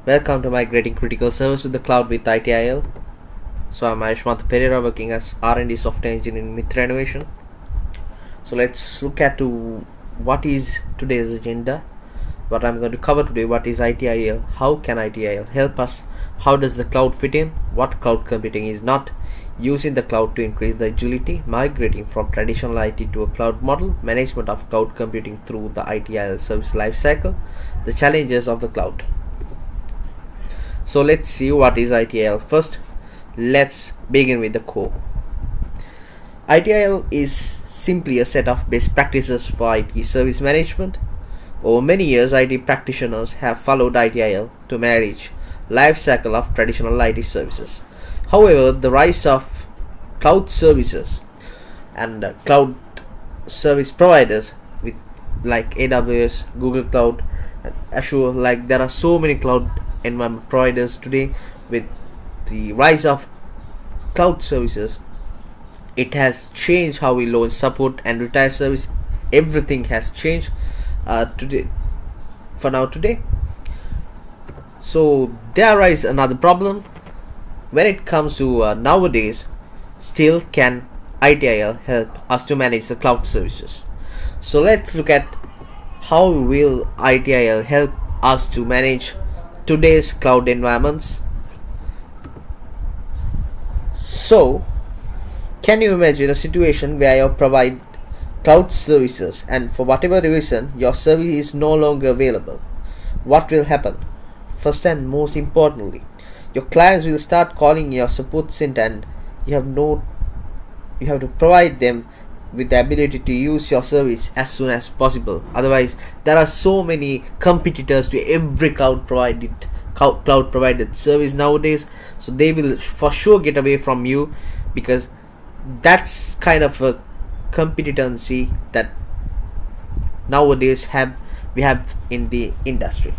Welcome to Migrating Critical Service to the Cloud with ITIL. So I'm Ayushmant Pereira working as R&D software engineer in Mitra Innovation. So let's look at what is today's agenda. What I'm going to cover today, what is ITIL, how can ITIL help us, how does the cloud fit in, what cloud computing is not, using the cloud to increase the agility, migrating from traditional IT to a cloud model, management of cloud computing through the ITIL service lifecycle, the challenges of the cloud. So let's see what is ITIL. First, let's begin with the core. ITIL is simply a set of best practices for IT service management. Over many years, IT practitioners have followed ITIL to manage life cycle of traditional IT services. However, the rise of cloud services and cloud service providers with like AWS, Google Cloud, and Azure, like there are so many cloud environment providers today. With the rise of cloud services, it has changed how we launch, support and retire service. Everything has changed today. So there is another problem when it comes to nowadays. Still, can ITIL help us to manage the cloud services? So let's look at how will ITIL help us to manage today's cloud environments. So, can you imagine a situation where you provide cloud services and for whatever reason your service is no longer available? What will happen? First and most importantly, your clients will start calling your support center, and you have to provide them with the ability to use your service as soon as possible. Otherwise, there are so many competitors to every cloud provided service nowadays, so they will for sure get away from you, because that's kind of a competency that nowadays we have in the industry.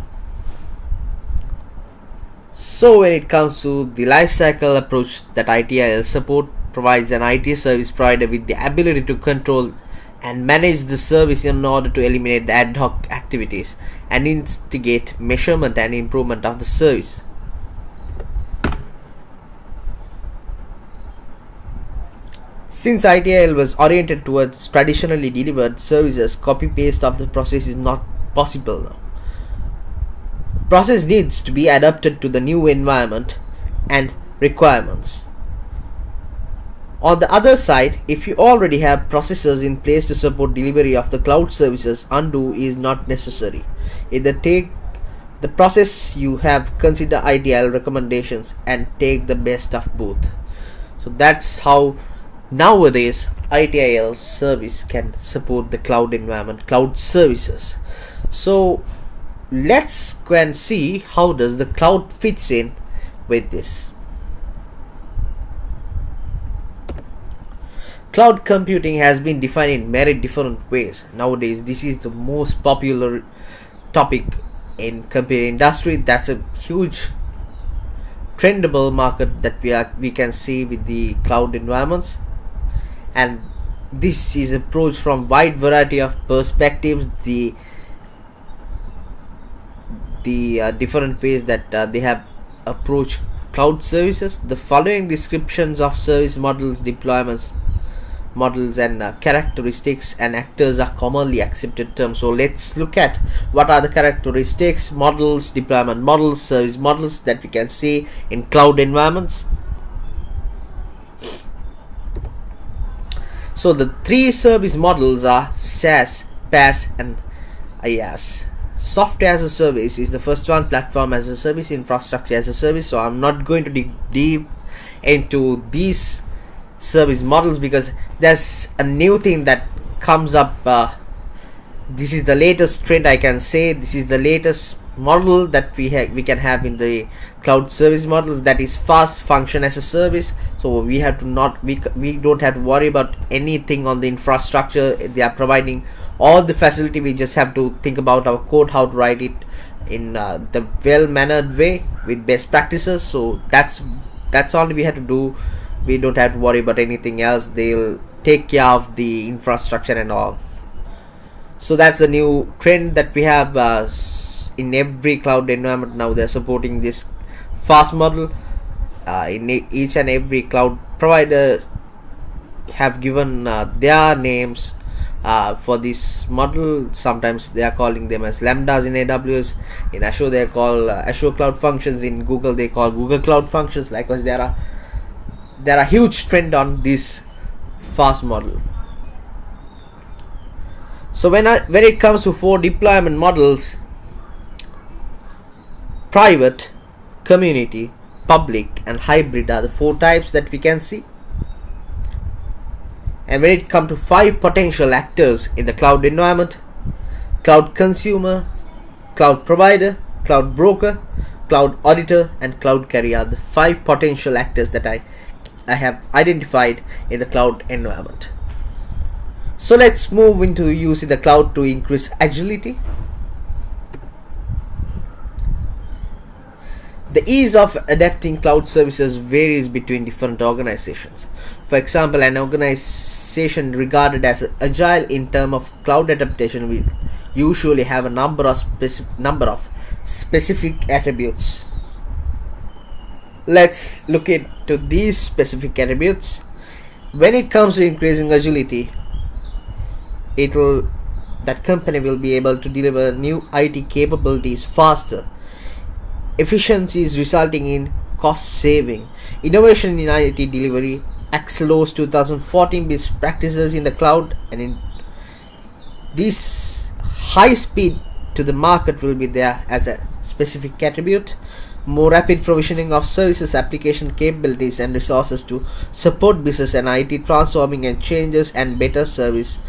So when it comes to the lifecycle approach that ITIL support provides an IT service provider with the ability to control and manage the service in order to eliminate the ad hoc activities and instigate measurement and improvement of the service. Since ITIL was oriented towards traditionally delivered services, copy paste of the process is not possible now. Process needs to be adapted to the new environment and requirements. On the other side, if you already have processes in place to support delivery of the cloud services, undo is not necessary. Either take the process you have, consider ITIL recommendations, and take the best of both. So that's how nowadays ITIL service can support the cloud environment, cloud services. So let's go and see how does the cloud fits in with this. Cloud computing has been defined in many different ways. Nowadays, this is the most popular topic in computer industry. That's a huge trendable market that we can see with the cloud environments, and this is approached from wide variety of perspectives. The different ways that they have approached cloud services. The following descriptions of service models, deployments models and characteristics and actors are commonly accepted terms. So let's look at what are the characteristics, models, deployment models, service models that we can see in cloud environments. So the three service models are SaaS, PaaS and IaaS. Software as a service is the first one, platform as a service, infrastructure as a service. So I'm not going to dig deep into these service models because there's a new thing that comes up. This is the latest trend, I can say. This is the latest model that we can have in the cloud service models, that is fast function as a service. So we have to not we don't have to worry about anything on the infrastructure. They are providing all the facility. We just have to think about our code, how to write it in the well mannered way with best practices. So that's all we have to do. We don't have to worry about anything else. They'll take care of the infrastructure and all. So that's the new trend that we have. in every cloud environment now they're supporting this fast model. Each and every cloud provider have given their names for this model. Sometimes they are calling them as lambdas in AWS. In Azure they call Azure Cloud Functions. In Google they call Google Cloud Functions. Likewise, there are huge trend on this fast model. So when it comes to 4 deployment models: private, community, public, and hybrid are the 4 types that we can see. And when it comes to 5 potential actors in the cloud environment: cloud consumer, cloud provider, cloud broker, cloud auditor, and cloud carrier are the 5 potential actors that I have identified in the cloud environment. So let's move into using the cloud to increase agility. The ease of adapting cloud services varies between different organizations. For example, an organization regarded as agile in terms of cloud adaptation will usually have a number of specific attributes. Let's look into these specific attributes. When it comes to increasing agility, that company will be able to deliver new IT capabilities faster. Efficiencies resulting in cost saving. Innovation in IT delivery. Axelo's 2014 best practices in the cloud, and in this high speed to the market will be there as a specific attribute. More rapid provisioning of services, application capabilities, and resources to support business and IT transforming and changes, and better services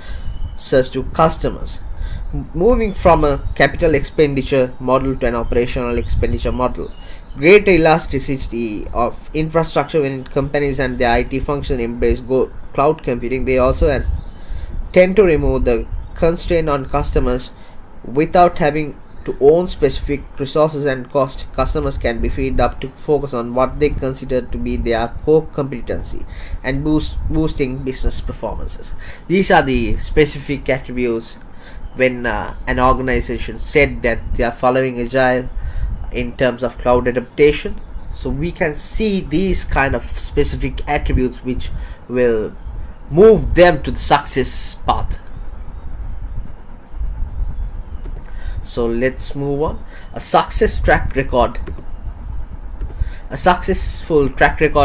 to customers. Moving from a capital expenditure model to an operational expenditure model. Greater elasticity of infrastructure when companies and the IT function embrace cloud computing. They also tend to remove the constraint on customers without having to own specific resources and cost. Customers can be freed up to focus on what they consider to be their core competency and boosting business performances. These are the specific attributes when an organization said that they are following agile in terms of cloud adaptation. So we can see these kind of specific attributes which will move them to the success path. So let's move on. A successful track record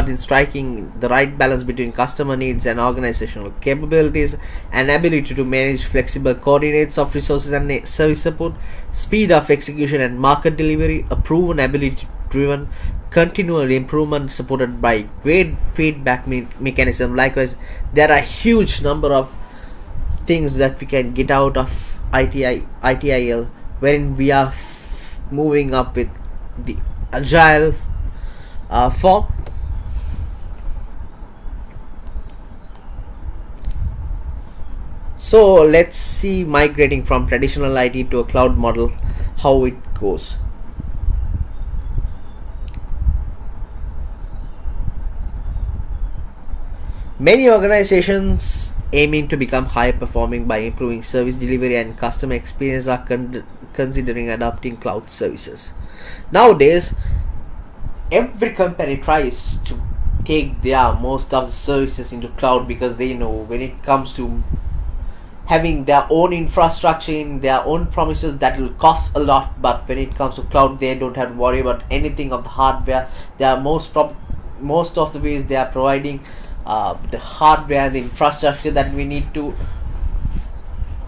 in striking the right balance between customer needs and organizational capabilities, an ability to manage flexible coordinates of resources and service support, speed of execution and market delivery, a proven ability driven continual improvement supported by great feedback mechanism. Likewise, there are huge number of things that we can get out of ITIL when we are moving up with the agile form. So let's see migrating from traditional IT to a cloud model, how it goes. Many organizations aiming to become high performing by improving service delivery and customer experience are considering adopting cloud services. Nowadays, every company tries to take their most of the services into cloud because they know when it comes to having their own infrastructure in their own premises, that will cost a lot. But when it comes to cloud, they don't have to worry about anything of the hardware. They are most of the ways they are providing the hardware and the infrastructure that we need to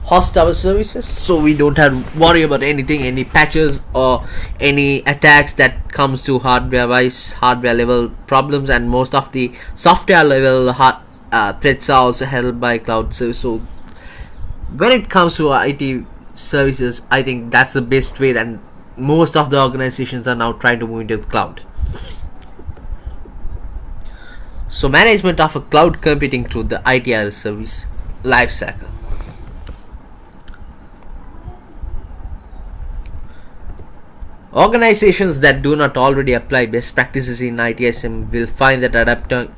host our services, so we don't have to worry about anything, any patches or any attacks that comes to hardware level problems, and most of the software level threats are also handled by cloud service. So when it comes to IT services, I think that's the best way, and most of the organizations are now trying to move into the cloud. So management of a cloud computing through the ITIL service lifecycle. Organizations that do not already apply best practices in ITSM will find that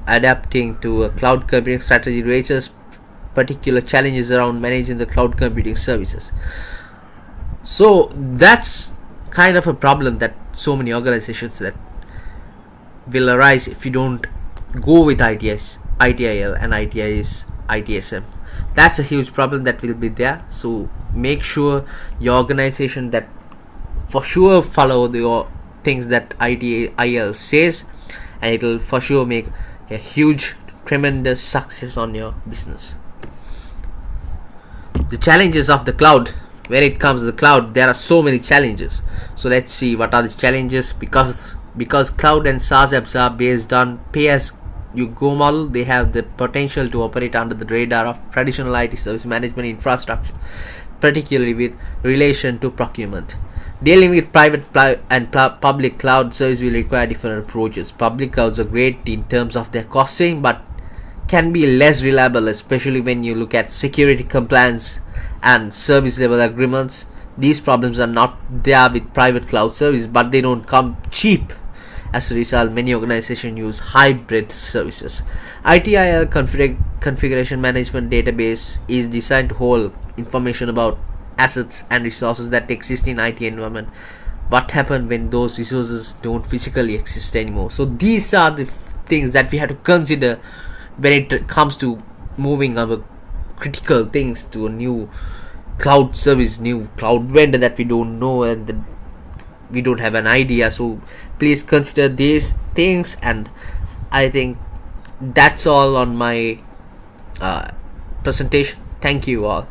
adapting to a cloud computing strategy raises particular challenges around managing the cloud computing services. So that's kind of a problem that so many organizations that will arise if you don't go with ITIL and ITSM. That's a huge problem that will be there. So make sure your organization that for sure follow the things that ITIL says, and it will for sure make a huge tremendous success on your business. The challenges of the cloud. When it comes to the cloud, there are so many challenges. So let's see what are the challenges. Because cloud and SaaS apps are based on pay as you go model, they have the potential to operate under the radar of traditional IT service management infrastructure, particularly with relation to procurement. Dealing with private and public cloud service will require different approaches. Public clouds are great in terms of their costing, but can be less reliable, especially when you look at security compliance and service level agreements. These problems are not there with private cloud service, but they don't come cheap. As a result, many organizations use hybrid services. ITIL configuration management database is designed to hold information about assets and resources that exist in IT environment. What happens when those resources don't physically exist anymore? So these are the things that we have to consider when it comes to moving our critical things to a new cloud service, new cloud vendor that we don't know and we don't have an idea. So please consider these things, and I think that's all on my presentation. Thank you all.